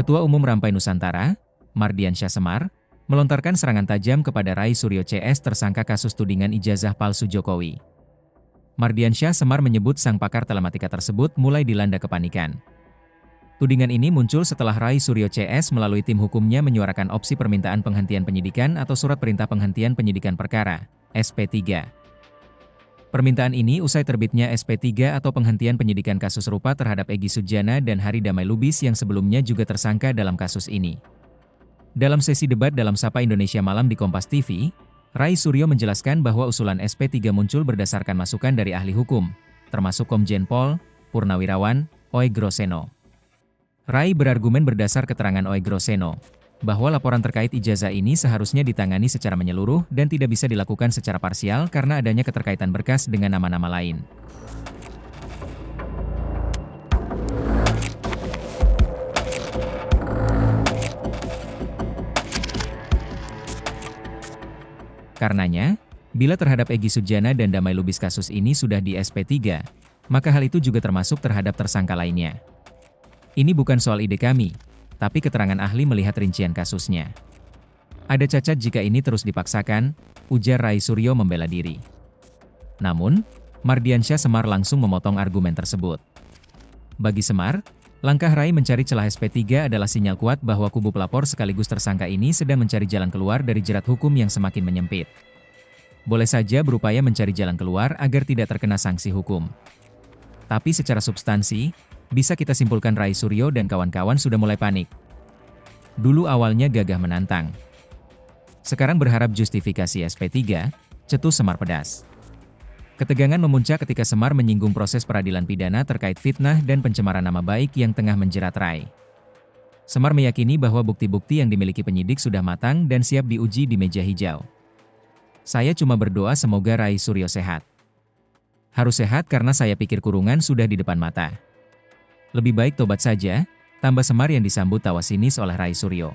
Ketua Umum Rampai Nusantara, Mardiansyah Semar, melontarkan serangan tajam kepada Rai Suryo CS tersangka kasus tudingan ijazah palsu Jokowi. Mardiansyah Semar menyebut sang pakar telematika tersebut mulai dilanda kepanikan. Tudingan ini muncul setelah Rai Suryo CS melalui tim hukumnya menyuarakan opsi permintaan penghentian penyidikan atau surat perintah penghentian penyidikan perkara, SP3. Permintaan ini usai terbitnya SP3 atau penghentian penyidikan kasus serupa terhadap Egy Sujana dan Hari Damai Lubis yang sebelumnya juga tersangka dalam kasus ini. Dalam sesi debat dalam Sapa Indonesia Malam di Kompas TV, Rai Suryo menjelaskan bahwa usulan SP3 muncul berdasarkan masukan dari ahli hukum, termasuk Komjen Pol Purnawirawan Oegroseno. Rai berargumen berdasar keterangan Oegroseno, bahwa laporan terkait ijazah ini seharusnya ditangani secara menyeluruh dan tidak bisa dilakukan secara parsial karena adanya keterkaitan berkas dengan nama-nama lain. Karenanya, bila terhadap Egy Sujana dan Damai Lubis kasus ini sudah di SP3, maka hal itu juga termasuk terhadap tersangka lainnya. Ini bukan soal ide kami, tapi keterangan ahli melihat rincian kasusnya. Ada cacat jika ini terus dipaksakan, ujar Rai Suryo membela diri. Namun, Mardiansyah Semar langsung memotong argumen tersebut. Bagi Semar, langkah Rai mencari celah SP3 adalah sinyal kuat bahwa kubu pelapor sekaligus tersangka ini sedang mencari jalan keluar dari jerat hukum yang semakin menyempit. Boleh saja berupaya mencari jalan keluar agar tidak terkena sanksi hukum. Tapi secara substansi, bisa kita simpulkan Rai Suryo dan kawan-kawan sudah mulai panik. Dulu awalnya gagah menantang. Sekarang berharap justifikasi SP3, cetus Semar pedas. Ketegangan memuncak ketika Semar menyinggung proses peradilan pidana terkait fitnah dan pencemaran nama baik yang tengah menjerat Rai. Semar meyakini bahwa bukti-bukti yang dimiliki penyidik sudah matang dan siap diuji di meja hijau. Saya cuma berdoa semoga Rai Suryo sehat. Harus sehat karena saya pikir kurungan sudah di depan mata. Lebih baik tobat saja, tambah Semar yang disambut tawa sinis oleh Rai Suryo.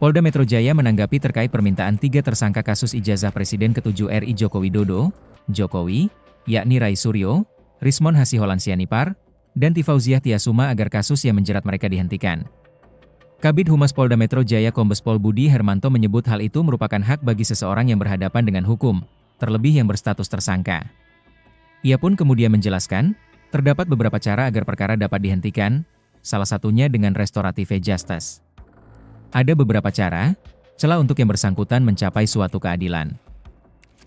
Polda Metro Jaya menanggapi terkait permintaan 3 tersangka kasus ijazah Presiden ke-7 RI Joko Widodo, Jokowi, yakni Rai Suryo, Rismon Hasiholan Sianipar, dan Tifauziah Tiasuma agar kasus yang menjerat mereka dihentikan. Kabid Humas Polda Metro Jaya Kombes Pol Budi Hermanto menyebut hal itu merupakan hak bagi seseorang yang berhadapan dengan hukum, terlebih yang berstatus tersangka. Ia pun kemudian menjelaskan, terdapat beberapa cara agar perkara dapat dihentikan, salah satunya dengan restoratif justice. Ada beberapa cara, celah untuk yang bersangkutan mencapai suatu keadilan.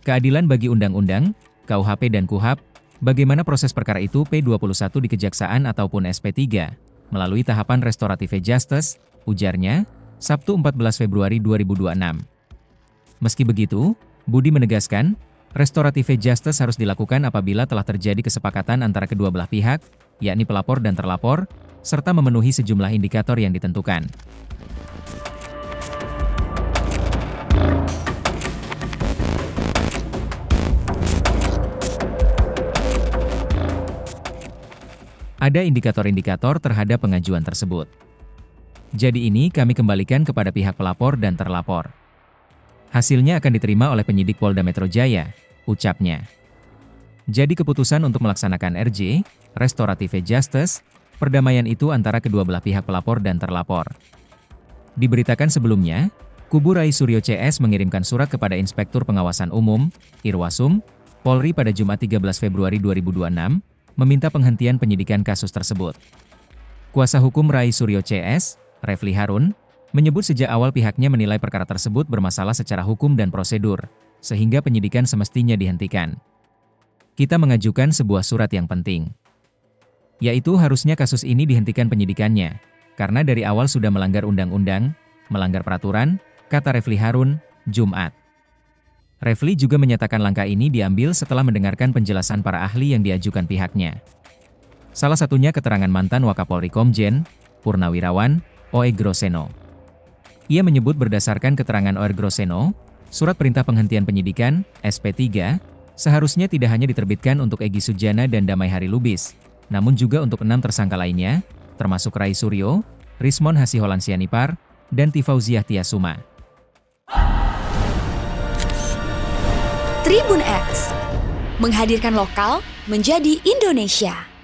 Keadilan bagi undang-undang, KUHP dan KUHAP, bagaimana proses perkara itu P21 di Kejaksaan ataupun SP3, melalui tahapan restoratif justice, ujarnya, Sabtu 14 Februari 2026. Meski begitu, Budi menegaskan, restoratif justice harus dilakukan apabila telah terjadi kesepakatan antara kedua belah pihak, yakni pelapor dan terlapor, serta memenuhi sejumlah indikator yang ditentukan. Ada indikator-indikator terhadap pengajuan tersebut. Jadi ini kami kembalikan kepada pihak pelapor dan terlapor. Hasilnya akan diterima oleh penyidik Polda Metro Jaya, ucapnya. Jadi keputusan untuk melaksanakan RJ, restoratif justice, perdamaian itu antara kedua belah pihak pelapor dan terlapor. Diberitakan sebelumnya, kubu Rai Suryo CS mengirimkan surat kepada Inspektur Pengawasan Umum, Irwasum, Polri pada Jumat 13 Februari 2026, meminta penghentian penyidikan kasus tersebut. Kuasa hukum Rai Suryo CS, Refli Harun, menyebut sejak awal pihaknya menilai perkara tersebut bermasalah secara hukum dan prosedur, sehingga penyidikan semestinya dihentikan. Kita mengajukan sebuah surat yang penting, yaitu harusnya kasus ini dihentikan penyidikannya, karena dari awal sudah melanggar undang-undang, melanggar peraturan, kata Refli Harun, Jumat. Refli juga menyatakan langkah ini diambil setelah mendengarkan penjelasan para ahli yang diajukan pihaknya. Salah satunya keterangan mantan Wakapolri Komjen Purnawirawan Oegroseno. Ia menyebut berdasarkan keterangan Oegroseno, surat perintah penghentian penyidikan, SP3, Seharusnya tidak hanya diterbitkan untuk Egy Sujana dan Damai Hari Lubis, namun juga untuk 6 tersangka lainnya, termasuk Rai Suryo, Rismon Hasiholan Sianipar, dan Tifauziah Tiasuma. Tribun X menghadirkan lokal menjadi Indonesia.